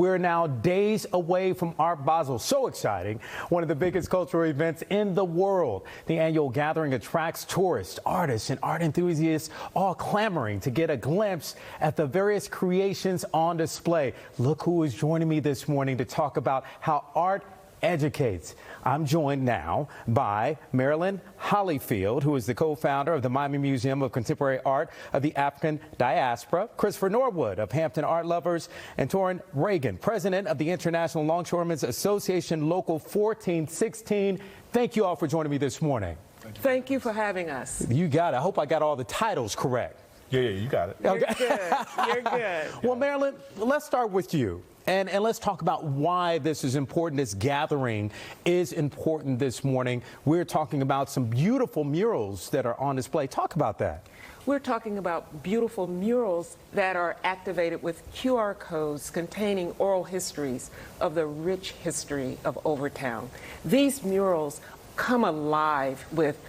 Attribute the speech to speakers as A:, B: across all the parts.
A: We're now days away from Art Basel. So exciting. One of the biggest cultural events in the world. The annual gathering attracts tourists, artists, and art enthusiasts, all clamoring to get a glimpse at the various creations on display. Look who is joining me this morning to talk about how art educates. I'm joined now by Marilyn Hollyfield, who is the co-founder of the Miami Museum of Contemporary Art of the African Diaspora, Christopher Norwood of Hampton Art Lovers, and Torrin Reagan, president of the International Longshoremen's Association Local 1416. Thank you all for joining me this morning.
B: Thank you for having us.
A: You got it. I hope I got all the titles correct.
C: Yeah, you got it.
B: You're good. You're good.
A: Well, Marilyn, let's start with you. And let's talk about why this is important. This gathering is important this morning. We're talking about some beautiful murals that are on display. Talk about that.
B: We're talking about beautiful murals that are activated with QR codes containing oral histories of the rich history of Overtown. These murals come alive with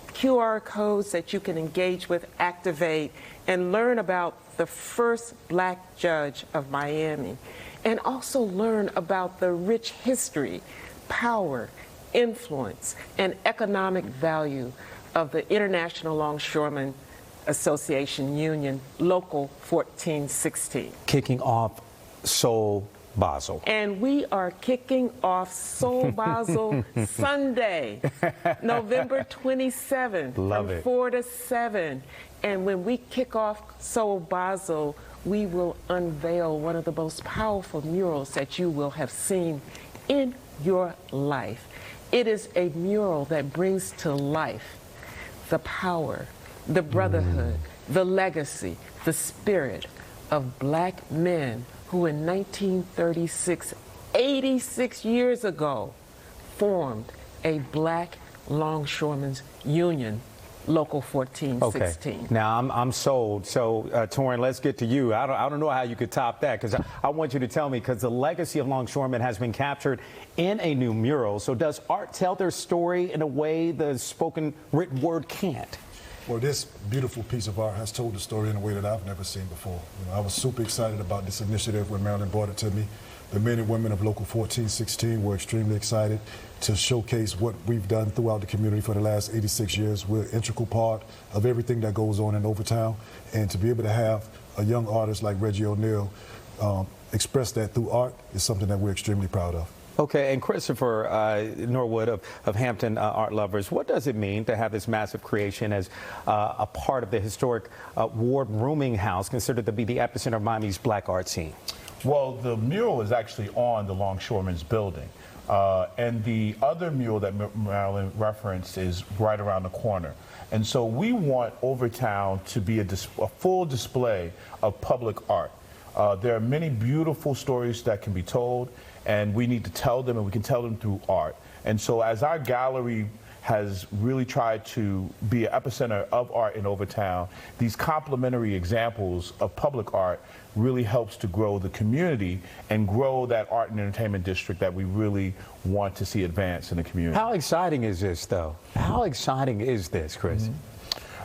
B: QR codes that you can engage with, activate, and learn about the first Black judge of Miami. And also learn about the rich history, power, influence, and economic value of the International Longshoremen Association Union Local 1416.
A: Kicking off Soul Basel.
B: And we are kicking off Soul Basel Sunday, November 27th, from 4 to 7. And when we kick off Soul Basel, we will unveil one of the most powerful murals that you will have seen in your life. It is a mural that brings to life the power, the brotherhood, the legacy, the spirit of Black men who in 1936, 86 years ago, formed a Black Longshoremen's Union, Local 1416.
A: Okay. Now I'm sold. So Torrin, let's get to you. I don't know how you could top that, because I want you to tell me, because the legacy of longshoremen has been captured in a new mural. So does art tell their story in a way the spoken written word can't?
D: Well, this beautiful piece of art has told the story in a way that I've never seen before. I was super excited about this initiative when Marilyn brought it to me. The men and women of Local 1416 were extremely excited to showcase what we've done throughout the community for the last 86 years. We're an integral part of everything that goes on in Overtown, and to be able to have a young artist like Reggie O'Neill express that through art is something that we're extremely proud of.
A: Okay, and Christopher Norwood of Hampton Art Lovers, what does it mean to have this massive creation as a part of the historic Ward Rooming House, considered to be the epicenter of Miami's Black art scene?
C: Well, the mural is actually on the Longshoremen's building. And the other mural that Marilyn referenced is right around the corner. And so we want Overtown to be a full display of public art. There are many beautiful stories that can be told, and we need to tell them, and we can tell them through art. And so as our gallery has really tried to be an epicenter of art in Overtown, these complementary examples of public art really helps to grow the community and grow that art and entertainment district that we really want to see advance in the community.
A: How exciting is this, though? How exciting is this, Chris?
C: Mm-hmm.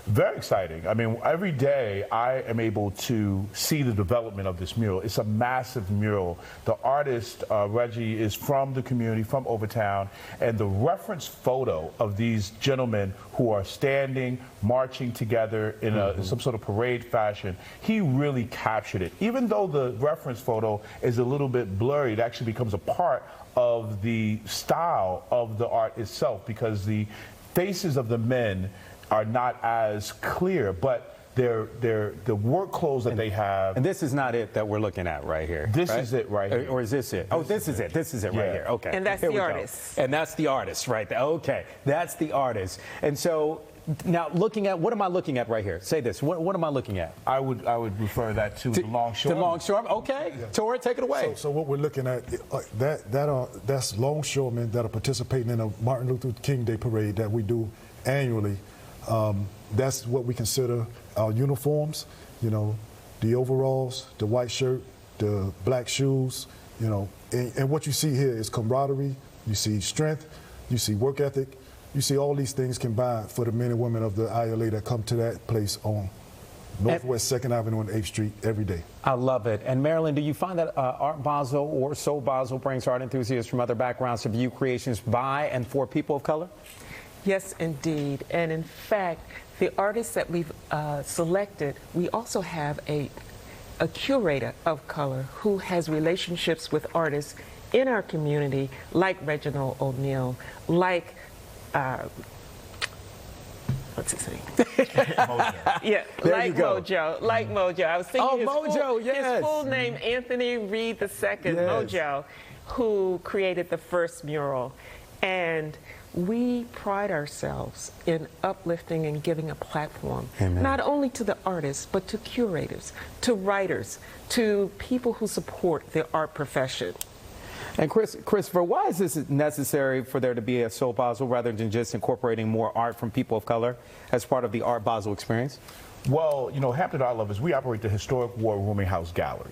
C: Very exciting. I mean, every day I am able to see the development of this mural. It's a massive mural. The artist, Reggie, is from the community, from Overtown, and the reference photo of these gentlemen who are standing, marching together in some sort of parade fashion, he really captured it. Even though the reference photo is a little bit blurry, it actually becomes a part of the style of the art itself, because the faces of the men are not as clear, but the work clothes that they have.
A: And this is not it that we're looking at right here.
C: This
A: right?
C: is it right here.
A: Or is this it? Oh, this is it. This is it right here. Okay.
B: And that's the artist.
A: And that's the artist right there. Okay. That's the artist. And so now looking at, what am I looking at right here? Say this. What am I looking at?
C: I would refer that to the longshoremen.
A: The longshoremen. Okay. Yeah. Torrin, take it away.
D: So what we're looking at, that's longshoremen that are participating in a Martin Luther King Day parade that we do annually. That's what we consider our uniforms, the overalls, the white shirt, the black shoes, and what you see here is camaraderie, you see strength, you see work ethic, you see all these things combined for the men and women of the ILA that come to that place on Northwest 2nd Avenue and 8th Street every day.
A: I love it. And Marilyn, do you find that Art Basel or Soul Basel brings art enthusiasts from other backgrounds to view creations by and for people of color?
B: Yes, indeed. And in fact, the artists that we've selected, we also have a curator of color who has relationships with artists in our community, like Reginald O'Neill, like what's his name? Yeah,
A: There
B: like
A: you go.
B: Mojo, like Mojo. I was thinking
A: Yes.
B: his full name, Anthony Reed II, Mojo, who created the first mural. And we pride ourselves in uplifting and giving a platform,
A: Amen.
B: not only to the artists, but to curators, to writers, to people who support the art profession.
A: And Christopher, why is this necessary for there to be a Soul Basel rather than just incorporating more art from people of color as part of the Art Basel experience?
C: Well, you know, Hampton Art Lovers, we operate the historic War Rooming House Gallery.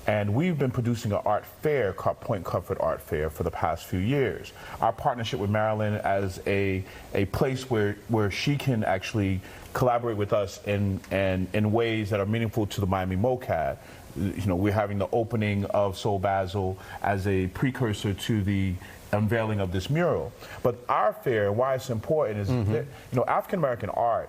C: And we've been producing an art fair called Point Comfort Art Fair for the past few years. Our partnership with Marilyn as a place where she can actually collaborate with us in ways that are meaningful to the Miami MoCAD. You know, we're having the opening of Soul Basel as a precursor to the unveiling of this mural. But our fair, why it's important is that, you know, African American art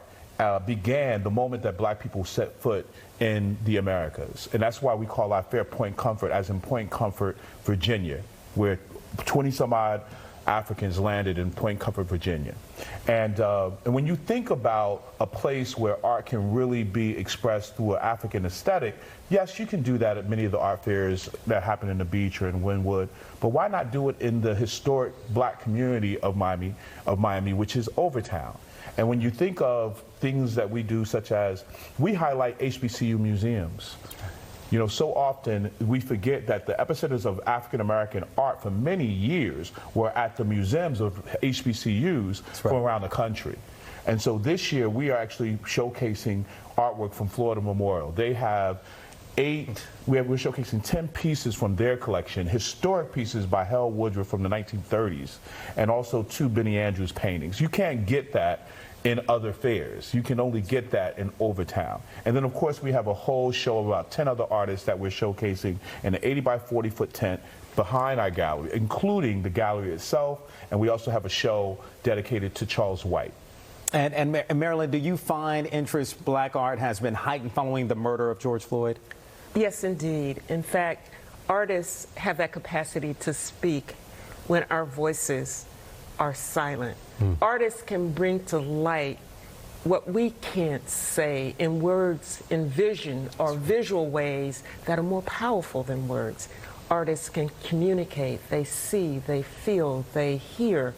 C: began the moment that black people set foot in the Americas. And that's why we call our fair Point Comfort, as in Point Comfort, Virginia, where 20 some odd Africans landed in Point Comfort, Virginia. And when you think about a place where art can really be expressed through an African aesthetic, yes, you can do that at many of the art fairs that happen in the beach or in Wynwood, but why not do it in the historic black community of Miami, which is Overtown? And when you think of things that we do, such as we highlight HBCU museums, you know, so often we forget that the epicenters of African American art for many years were at the museums of HBCUs from around the country. And so this year we are actually showcasing artwork from Florida Memorial. They have we're showcasing 10 pieces from their collection, historic pieces by Hal Woodruff from the 1930s, and also 2 Benny Andrews paintings. You can't get that in other fairs. You can only get that in Overtown. And then of course we have a whole show of about 10 other artists that we're showcasing in an 80 by 40 foot tent behind our gallery, including the gallery itself, and we also have a show dedicated to Charles White.
A: And Marilyn, do you find interest black art has been heightened following the murder of George Floyd?
B: Yes, indeed. In fact, artists have that capacity to speak when our voices are silent. Artists can bring to light what we can't say in words, in vision or visual ways that are more powerful than words. Artists can communicate, they see, they feel, they hear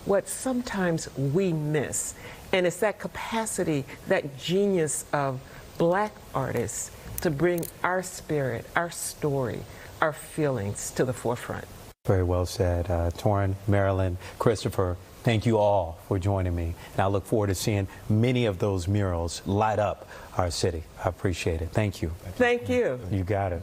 B: what sometimes we miss. And it's that capacity, that genius of black artists to bring our spirit, our story, our feelings to the forefront.
A: Very well said. Torrin, Marilyn, Christopher, thank you all for joining me. And I look forward to seeing many of those murals light up our city. I appreciate it. Thank you.
B: Thank you.
A: You got it.